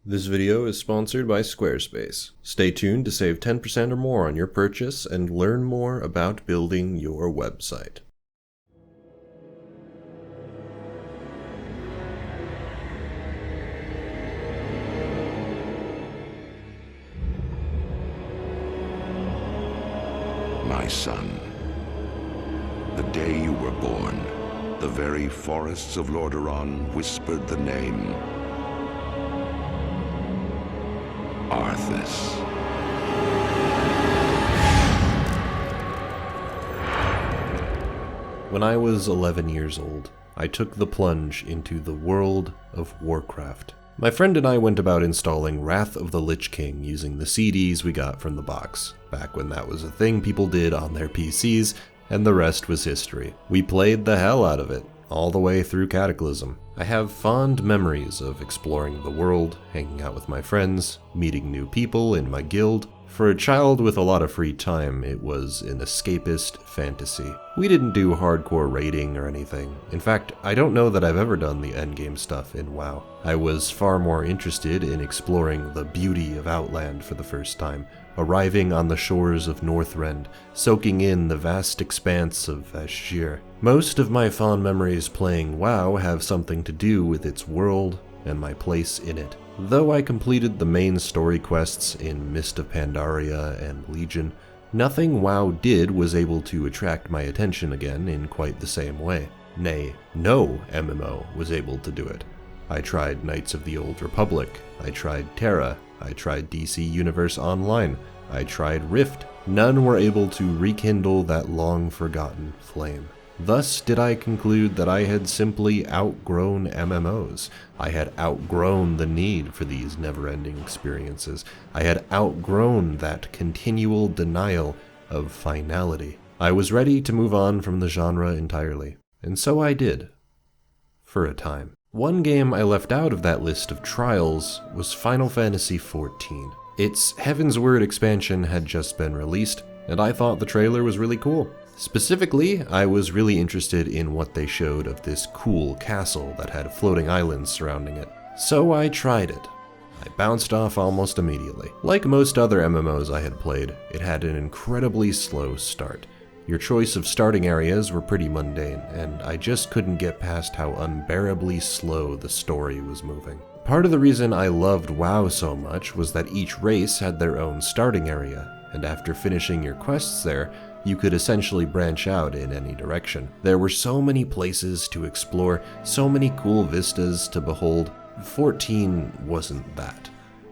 This video is sponsored by Squarespace. Stay tuned to save 10% or more on your purchase and learn more about building your website. My son, the day you were born, the very forests of Lordaeron whispered the name Arthas. When I was 11 years old, I took the plunge into the world of Warcraft. My friend and I went about installing Wrath of the Lich King using the CDs we got from the box, back when that was a thing people did on their PCs, and the rest was history. We played the hell out of it, all the way through Cataclysm. I have fond memories of exploring the world, hanging out with my friends, meeting new people in my guild. For a child with a lot of free time, it was an escapist fantasy. We didn't do hardcore raiding or anything. In fact, I don't know that I've ever done the endgame stuff in WoW. I was far more interested in exploring the beauty of Outland for the first time, arriving on the shores of Northrend, soaking in the vast expanse of Vashj'ir. Most of my fond memories playing WoW have something to do with its world and my place in it. Though I completed the main story quests in Mist of Pandaria and Legion, nothing WoW did was able to attract my attention again in quite the same way. Nay, no MMO was able to do it. I tried Knights of the Old Republic, I tried Terra, I tried DC Universe Online, I tried Rift. None were able to rekindle that long-forgotten flame. Thus did I conclude that I had simply outgrown MMOs. I had outgrown the need for these never-ending experiences. I had outgrown that continual denial of finality. I was ready to move on from the genre entirely. And so I did. For a time. One game I left out of that list of trials was Final Fantasy XIV. Its Heavensward expansion had just been released, and I thought the trailer was really cool. Specifically, I was really interested in what they showed of this cool castle that had floating islands surrounding it. So I tried it. I bounced off almost immediately. Like most other MMOs I had played, it had an incredibly slow start. Your choice of starting areas were pretty mundane, and I just couldn't get past how unbearably slow the story was moving. Part of the reason I loved WoW so much was that each race had their own starting area, and after finishing your quests there, you could essentially branch out in any direction. There were so many places to explore, so many cool vistas to behold. 14 wasn't that.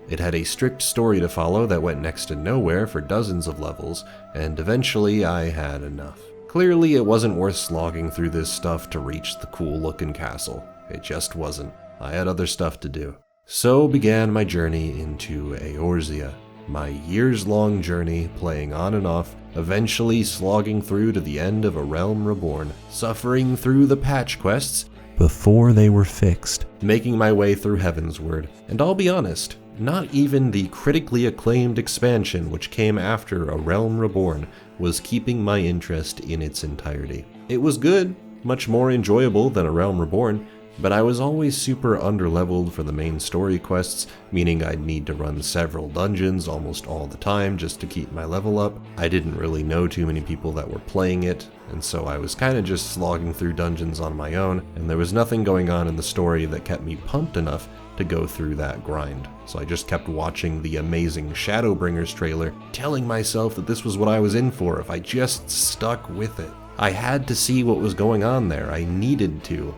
It had a strict story to follow that went next to nowhere for dozens of levels, and eventually I had enough. Clearly it wasn't worth slogging through this stuff to reach the cool-looking castle. It just wasn't. I had other stuff to do. So began my journey into Eorzea. My years-long journey, playing on and off, eventually slogging through to the end of A Realm Reborn, suffering through the patch quests before they were fixed, making my way through Heavensward. And I'll be honest, not even the critically acclaimed expansion which came after A Realm Reborn was keeping my interest in its entirety. It was good, much more enjoyable than A Realm Reborn, but I was always super underleveled for the main story quests, meaning I'd need to run several dungeons almost all the time just to keep my level up. I didn't really know too many people that were playing it, and so I was kinda just slogging through dungeons on my own, and there was nothing going on in the story that kept me pumped enough to go through that grind. So I just kept watching the amazing Shadowbringers trailer, telling myself that this was what I was in for if I just stuck with it. I had to see what was going on there, I needed to.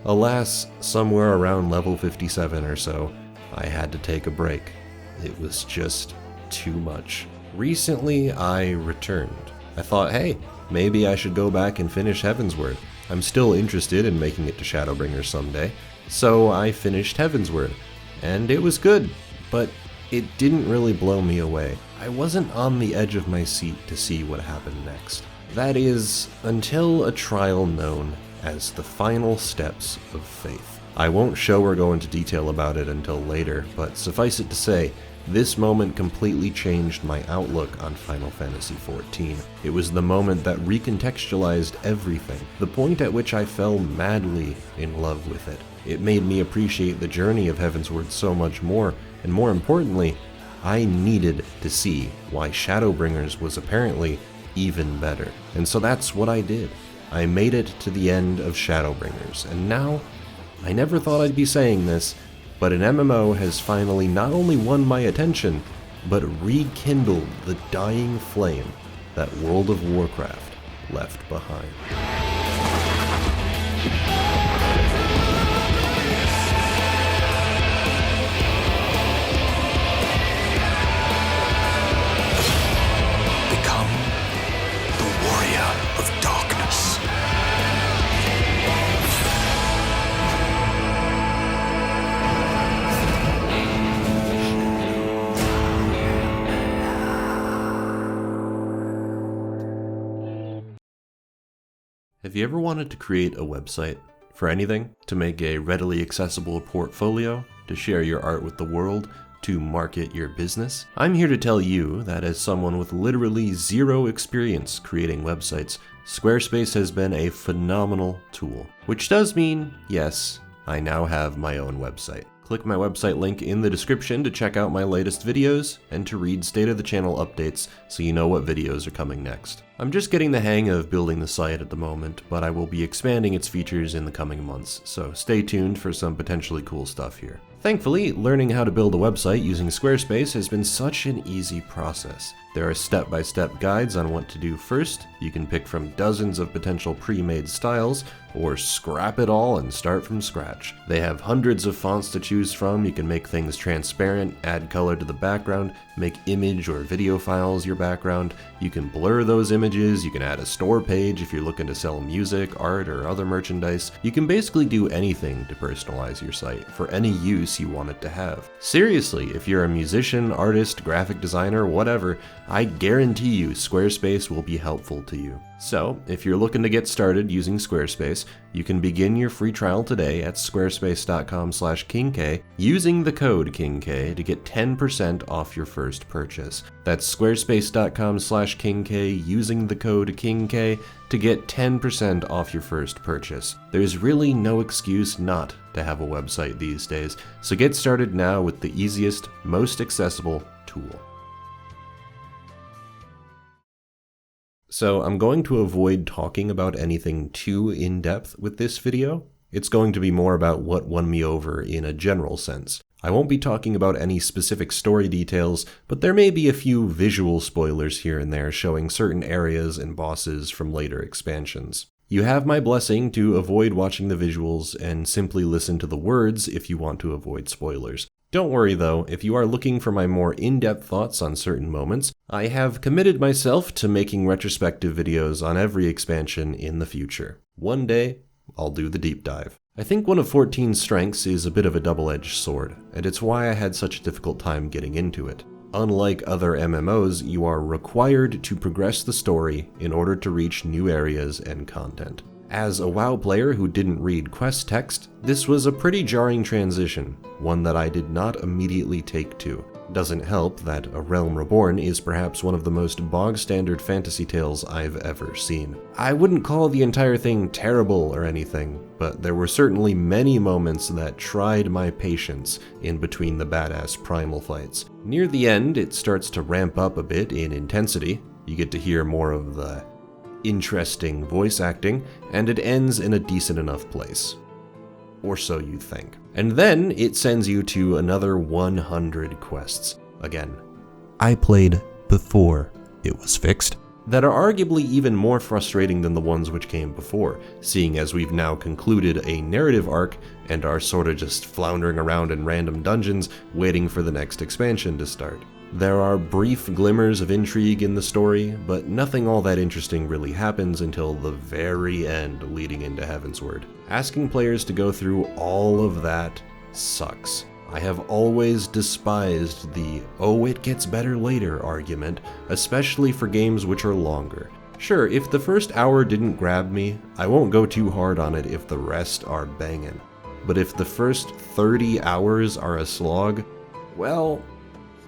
Alas, somewhere around level 57 or so, I had to take a break. It was just too much. Recently, I returned. I thought, hey, maybe I should go back and finish Heavensward. I'm still interested in making it to Shadowbringers someday. So I finished Heavensward, and it was good, but it didn't really blow me away. I wasn't on the edge of my seat to see what happened next. That is, until a trial known as the Final Steps of Faith. I won't show or go into detail about it until later, but suffice it to say, this moment completely changed my outlook on Final Fantasy XIV. It was the moment that recontextualized everything, the point at which I fell madly in love with it. It made me appreciate the journey of Heavensward so much more, and more importantly, I needed to see why Shadowbringers was apparently even better. And so that's what I did. I made it to the end of Shadowbringers, and now, I never thought I'd be saying this, but an MMO has finally not only won my attention, but rekindled the dying flame that World of Warcraft left behind. Become the warrior of darkness. Have you ever wanted to create a website for anything? To make a readily accessible portfolio? To share your art with the world? To market your business? I'm here to tell you that as someone with literally zero experience creating websites, Squarespace has been a phenomenal tool. Which does mean, yes, I now have my own website. Click my website link in the description to check out my latest videos and to read state of the channel updates so you know what videos are coming next. I'm just getting the hang of building the site at the moment, but I will be expanding its features in the coming months, so stay tuned for some potentially cool stuff here. Thankfully, learning how to build a website using Squarespace has been such an easy process. There are step-by-step guides on what to do first. You can pick from dozens of potential pre-made styles, or scrap it all and start from scratch. They have hundreds of fonts to choose from. You can make things transparent, add color to the background, make image or video files your background. You can blur those images, you can add a store page if you're looking to sell music, art, or other merchandise. You can basically do anything to personalize your site for any use you want it to have. Seriously, if you're a musician, artist, graphic designer, whatever, I guarantee you Squarespace will be helpful to you. So, if you're looking to get started using Squarespace, you can begin your free trial today at squarespace.com/KingK using the code KingK to get 10% off your first purchase. That's squarespace.com/KingK using the code KingK to get 10% off your first purchase. There's really no excuse not to have a website these days, so get started now with the easiest, most accessible tool. So I'm going to avoid talking about anything too in-depth with this video. It's going to be more about what won me over in a general sense. I won't be talking about any specific story details, but there may be a few visual spoilers here and there showing certain areas and bosses from later expansions. You have my blessing to avoid watching the visuals and simply listen to the words if you want to avoid spoilers. Don't worry though, if you are looking for my more in-depth thoughts on certain moments, I have committed myself to making retrospective videos on every expansion in the future. One day, I'll do the deep dive. I think one of 14's strengths is a bit of a double-edged sword, and it's why I had such a difficult time getting into it. Unlike other MMOs, you are required to progress the story in order to reach new areas and content. As a WoW player who didn't read quest text, this was a pretty jarring transition, one that I did not immediately take to. Doesn't help that A Realm Reborn is perhaps one of the most bog-standard fantasy tales I've ever seen. I wouldn't call the entire thing terrible or anything, but there were certainly many moments that tried my patience in between the badass primal fights. Near the end, it starts to ramp up a bit in intensity. You get to hear more of the interesting voice acting, and it ends in a decent enough place. Or so you think. And then it sends you to another 100 quests. Again, I played before it was fixed, that are arguably even more frustrating than the ones which came before, seeing as we've now concluded a narrative arc and are sorta just floundering around in random dungeons waiting for the next expansion to start. There are brief glimmers of intrigue in the story, but nothing all that interesting really happens until the very end leading into Heavensward. Asking players to go through all of that sucks. I have always despised the "oh, it gets better later" argument, especially for games which are longer. Sure, if the first hour didn't grab me, I won't go too hard on it if the rest are bangin'. But if the first 30 hours are a slog, well,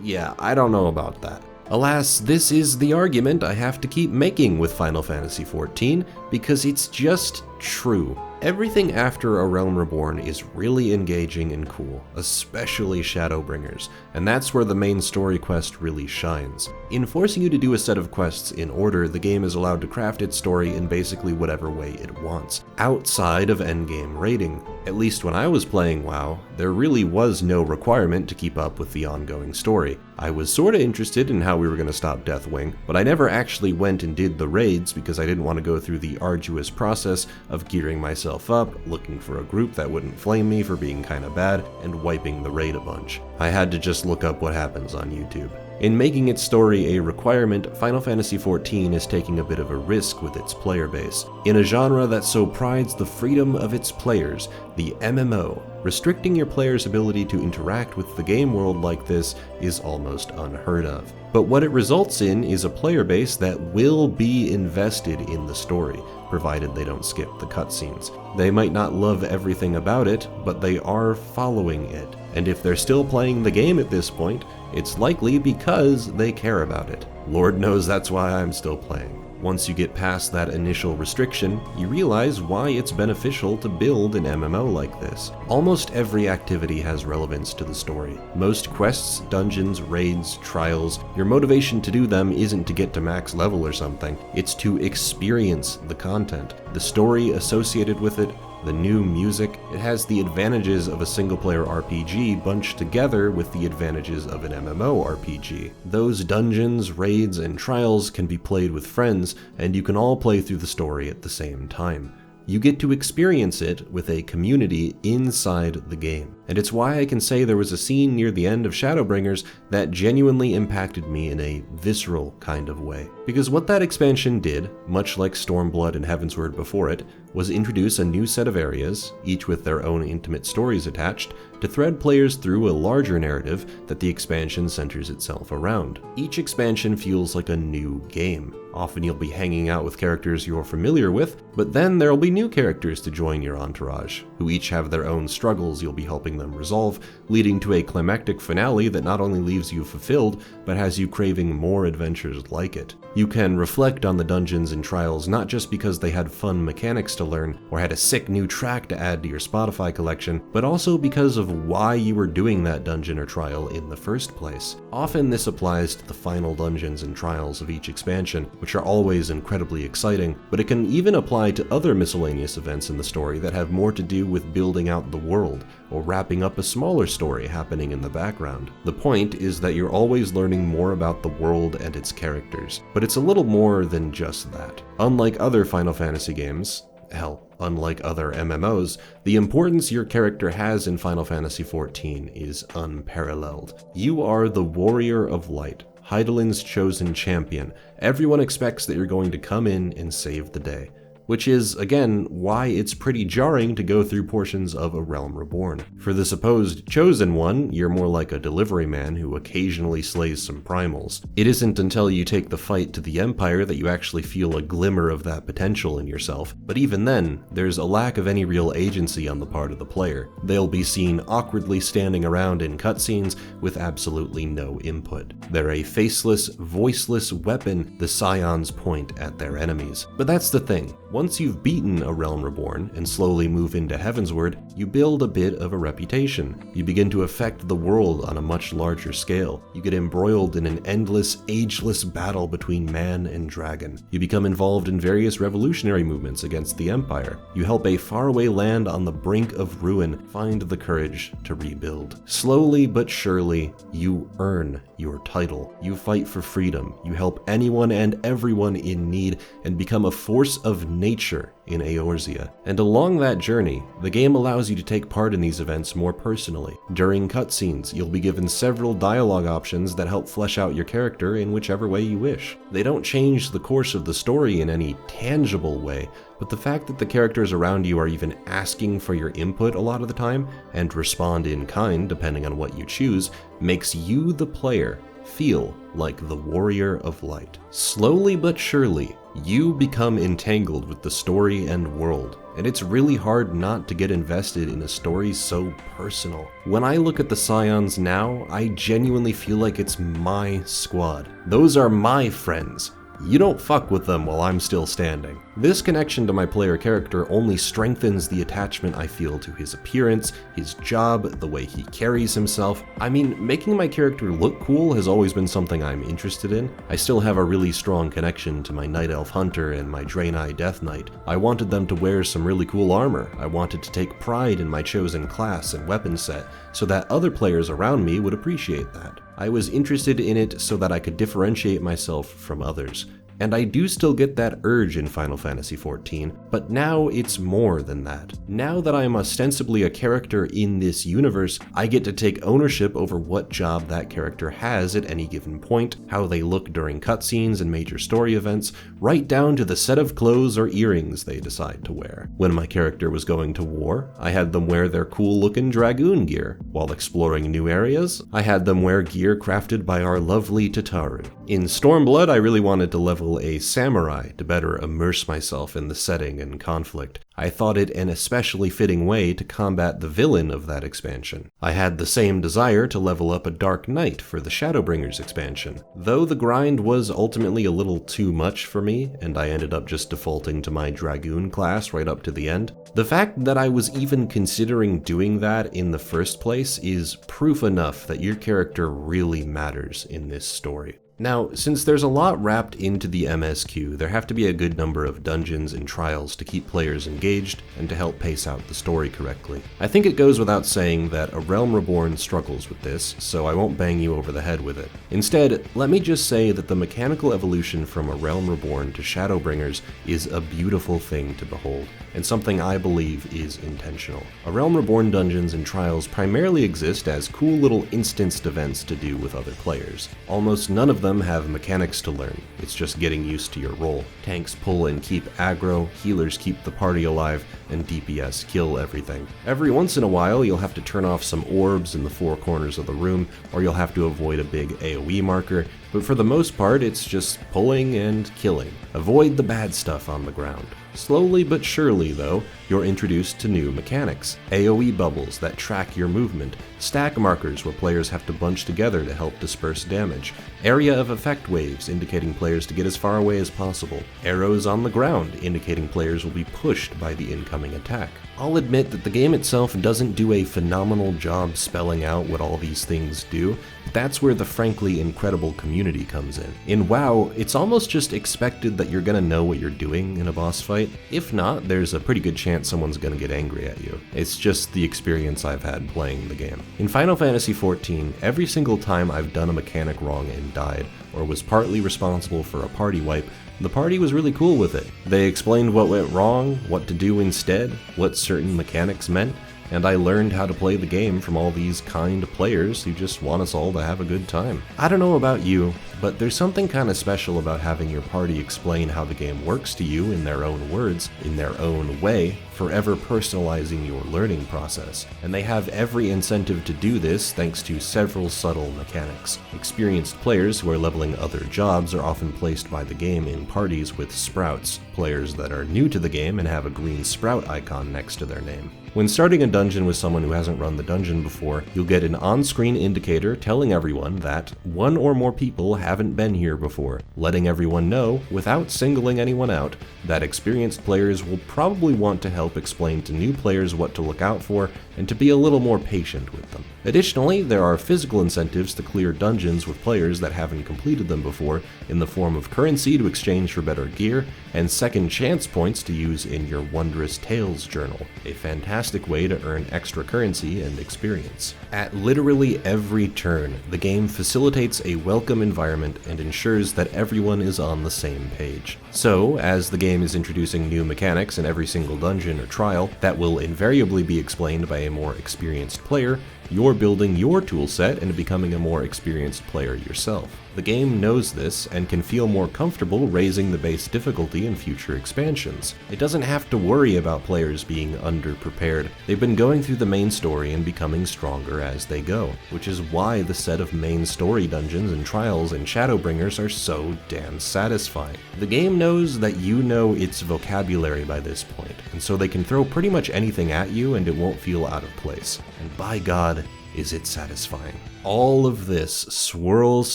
yeah, I don't know about that. Alas, this is the argument I have to keep making with Final Fantasy XIV, because it's just true. Everything after A Realm Reborn is really engaging and cool, especially Shadowbringers, and that's where the main story quest really shines. In forcing you to do a set of quests in order, the game is allowed to craft its story in basically whatever way it wants, outside of endgame rating. At least when I was playing WoW, there really was no requirement to keep up with the ongoing story. I was sorta interested in how we were going to stop Deathwing, but I never actually went and did the raids because I didn't want to go through the arduous process of gearing myself up, looking for a group that wouldn't flame me for being kinda bad, and wiping the raid a bunch. I had to just look up what happens on YouTube. In making its story a requirement, Final Fantasy XIV is taking a bit of a risk with its player base. In a genre that so prides the freedom of its players, the MMO, restricting your player's ability to interact with the game world like this is almost unheard of. But what it results in is a player base that will be invested in the story, provided they don't skip the cutscenes. They might not love everything about it, but they are following it. And if they're still playing the game at this point, it's likely because they care about it. Lord knows that's why I'm still playing. Once you get past that initial restriction, you realize why it's beneficial to build an MMO like this. Almost every activity has relevance to the story. Most quests, dungeons, raids, trials, your motivation to do them isn't to get to max level or something, it's to experience the content. The story associated with it, the new music, it has the advantages of a single-player RPG bunched together with the advantages of an MMORPG. Those dungeons, raids, and trials can be played with friends, and you can all play through the story at the same time. You get to experience it with a community inside the game. And it's why I can say there was a scene near the end of Shadowbringers that genuinely impacted me in a visceral kind of way. Because what that expansion did, much like Stormblood and Heavensward before it, was introduce a new set of areas, each with their own intimate stories attached, to thread players through a larger narrative that the expansion centers itself around. Each expansion feels like a new game. Often you'll be hanging out with characters you're familiar with, but then there'll be new characters to join your entourage, who each have their own struggles you'll be helping them resolve, leading to a climactic finale that not only leaves you fulfilled, but has you craving more adventures like it. You can reflect on the dungeons and trials not just because they had fun mechanics to learn, or had a sick new track to add to your Spotify collection, but also because of why you were doing that dungeon or trial in the first place. Often this applies to the final dungeons and trials of each expansion, which are always incredibly exciting, but it can even apply to other miscellaneous events in the story that have more to do with building out the world, or wrapping up a smaller story happening in the background. The point is that you're always learning more about the world and its characters, but it's a little more than just that. Unlike other Final Fantasy games, hell, unlike other MMOs, the importance your character has in Final Fantasy XIV is unparalleled. You are the Warrior of Light, Hydaelyn's chosen champion. Everyone expects that you're going to come in and save the day. Which is, again, why it's pretty jarring to go through portions of A Realm Reborn. For the supposed chosen one, you're more like a delivery man who occasionally slays some primals. It isn't until you take the fight to the Empire that you actually feel a glimmer of that potential in yourself, but even then, there's a lack of any real agency on the part of the player. They'll be seen awkwardly standing around in cutscenes with absolutely no input. They're a faceless, voiceless weapon the Scions point at their enemies. But that's the thing. Once you've beaten A Realm Reborn and slowly move into Heavensward, you build a bit of a reputation. You begin to affect the world on a much larger scale. You get embroiled in an endless, ageless battle between man and dragon. You become involved in various revolutionary movements against the Empire. You help a faraway land on the brink of ruin find the courage to rebuild. Slowly but surely, you earn your title. You fight for freedom. You help anyone and everyone in need and become a force of nature in Eorzea. And along that journey, the game allows you to take part in these events more personally. During cutscenes, you'll be given several dialogue options that help flesh out your character in whichever way you wish. They don't change the course of the story in any tangible way, but the fact that the characters around you are even asking for your input a lot of the time, and respond in kind depending on what you choose, makes you, the player, feel like the Warrior of Light. Slowly but surely, you become entangled with the story and world, and it's really hard not to get invested in a story so personal. When I look at the Scions now, I genuinely feel like it's my squad. Those are my friends. you don't fuck with them while I'm still standing. This connection to my player character only strengthens the attachment I feel to his appearance, his job, the way he carries himself. I mean, making my character look cool has always been something I'm interested in. I still have a really strong connection to my Night Elf Hunter and my Draenei Death Knight. I wanted them to wear some really cool armor. I wanted to take pride in my chosen class and weapon set so that other players around me would appreciate that. I was interested in it so that I could differentiate myself from others. And I do still get that urge in Final Fantasy XIV, but now it's more than that. Now that I am ostensibly a character in this universe, I get to take ownership over what job that character has at any given point, how they look during cutscenes and major story events, right down to the set of clothes or earrings they decide to wear. When my character was going to war, I had them wear their cool-looking dragoon gear. While exploring new areas, I had them wear gear crafted by our lovely Tataru. In Stormblood, I really wanted to level a samurai to better immerse myself in the setting and conflict. I thought it an especially fitting way to combat the villain of that expansion. I had the same desire to level up a Dark Knight for the Shadowbringers expansion, though the grind was ultimately a little too much for me, and I ended up just defaulting to my Dragoon class right up to the end. The fact that I was even considering doing that in the first place is proof enough that your character really matters in this story. Now, since there's a lot wrapped into the MSQ, there have to be a good number of dungeons and trials to keep players engaged and to help pace out the story correctly. I think it goes without saying that A Realm Reborn struggles with this, so I won't bang you over the head with it. Instead, let me just say that the mechanical evolution from A Realm Reborn to Shadowbringers is a beautiful thing to behold, and something I believe is intentional. A Realm Reborn dungeons and trials primarily exist as cool little instanced events to do with other players. Almost none of them have mechanics to learn, it's just getting used to your role. Tanks pull and keep aggro, healers keep the party alive, and DPS kill everything. Every once in a while you'll have to turn off some orbs in the four corners of the room, or you'll have to avoid a big AoE marker, but for the most part it's just pulling and killing. Avoid the bad stuff on the ground. Slowly but surely, though, you're introduced to new mechanics. AoE bubbles that track your movement, stack markers where players have to bunch together to help disperse damage, area of effect waves indicating players to get as far away as possible, arrows on the ground indicating players will be pushed by the incoming attack. I'll admit that the game itself doesn't do a phenomenal job spelling out what all these things do, but that's where the frankly incredible community comes in. In WoW, it's almost just expected that you're gonna know what you're doing in a boss fight. If not, there's a pretty good chance someone's gonna get angry at you. It's just the experience I've had playing the game. In Final Fantasy XIV, every single time I've done a mechanic wrong and died, or was partly responsible for a party wipe, the party was really cool with it. They explained what went wrong, what to do instead, what certain mechanics meant, and I learned how to play the game from all these kind players who just want us all to have a good time. I don't know about you, but there's something kind of special about having your party explain how the game works to you in their own words, in their own way, forever personalizing your learning process. And they have every incentive to do this thanks to several subtle mechanics. Experienced players who are leveling other jobs are often placed by the game in parties with sprouts, players that are new to the game and have a green sprout icon next to their name. When starting a dungeon with someone who hasn't run the dungeon before, you'll get an on-screen indicator telling everyone that one or more people haven't been here before, letting everyone know, without singling anyone out, that experienced players will probably want to help explain to new players what to look out for and to be a little more patient with them. Additionally, there are physical incentives to clear dungeons with players that haven't completed them before in the form of currency to exchange for better gear and second chance points to use in your Wondrous Tales journal, a fantastic way to earn extra currency and experience. At literally every turn, the game facilitates a welcome environment and ensures that everyone is on the same page. So, as the game is introducing new mechanics in every single dungeon or trial that will invariably be explained by a more experienced player, you're building your toolset and becoming a more experienced player yourself. The game knows this and can feel more comfortable raising the base difficulty in future expansions. It doesn't have to worry about players being underprepared. They've been going through the main story and becoming stronger as they go, which is why the set of main story dungeons and trials in Shadowbringers are so damn satisfying. The game knows that you know its vocabulary by this point, and so they can throw pretty much anything at you and it won't feel out of place. And by God, is it satisfying. All of this swirls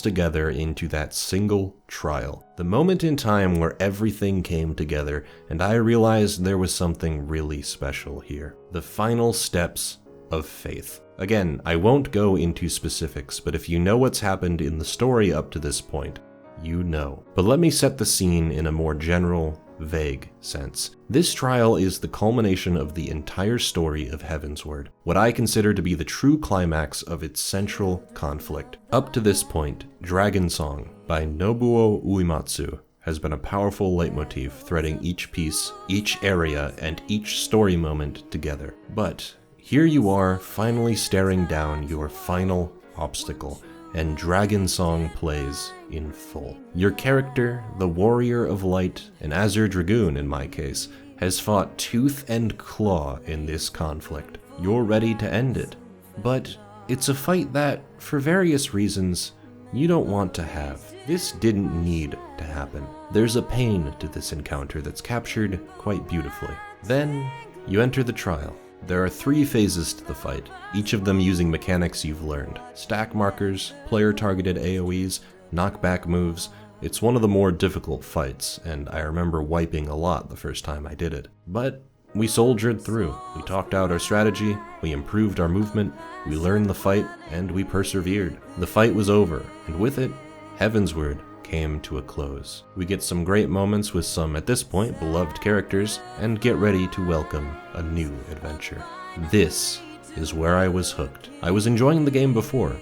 together into that single trial. The moment in time where everything came together and I realized there was something really special here. The final steps of faith. Again, I won't go into specifics, but if you know what's happened in the story up to this point, you know. But let me set the scene in a more general, vague sense. This trial is the culmination of the entire story of Heavensward, what I consider to be the true climax of its central conflict. Up to this point, Dragon Song by Nobuo Uematsu has been a powerful leitmotif threading each piece, each area, and each story moment together. But here you are, finally staring down your final obstacle, and Dragon Song plays in full. Your character, the Warrior of Light, an Azure Dragoon in my case, has fought tooth and claw in this conflict. You're ready to end it. But it's a fight that, for various reasons, you don't want to have. This didn't need to happen. There's a pain to this encounter that's captured quite beautifully. Then, you enter the trial. There are 3 phases to the fight, each of them using mechanics you've learned. Stack markers, player-targeted AoEs, knockback moves. It's one of the more difficult fights, and I remember wiping a lot the first time I did it. But we soldiered through. We talked out our strategy, we improved our movement, we learned the fight, and we persevered. The fight was over, and with it, Heavensward came to a close. We get some great moments with some, at this point, beloved characters, and get ready to welcome a new adventure. This is where I was hooked. I was enjoying the game before,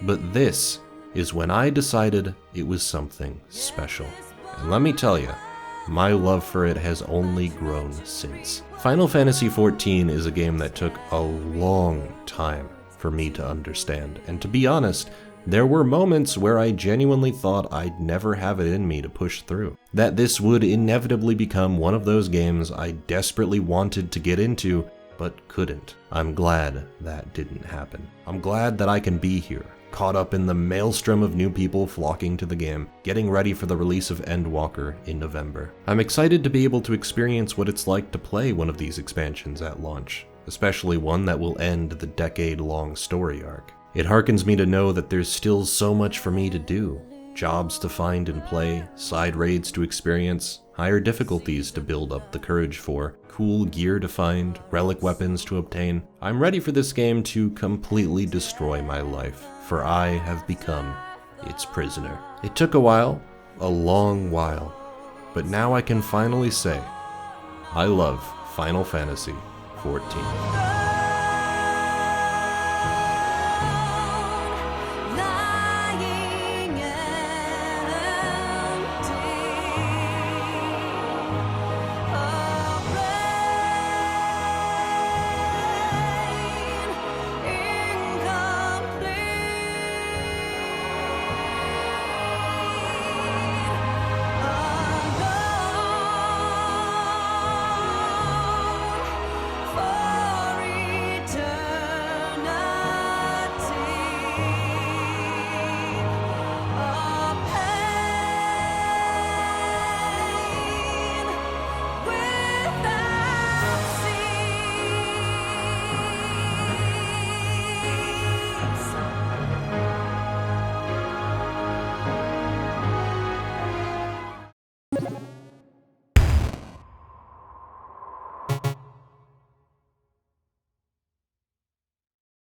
but this is when I decided it was something special. And let me tell you, my love for it has only grown since. Final Fantasy XIV is a game that took a long time for me to understand, and to be honest, there were moments where I genuinely thought I'd never have it in me to push through. That this would inevitably become one of those games I desperately wanted to get into, but couldn't. I'm glad that didn't happen. I'm glad that I can be here, caught up in the maelstrom of new people flocking to the game, getting ready for the release of Endwalker in November. I'm excited to be able to experience what it's like to play one of these expansions at launch, especially one that will end the decade-long story arc. It harkens me to know that there's still so much for me to do. Jobs to find and play, side raids to experience, higher difficulties to build up the courage for, cool gear to find, relic weapons to obtain. I'm ready for this game to completely destroy my life, for I have become its prisoner. It took a while, a long while, but now I can finally say, I love Final Fantasy XIV.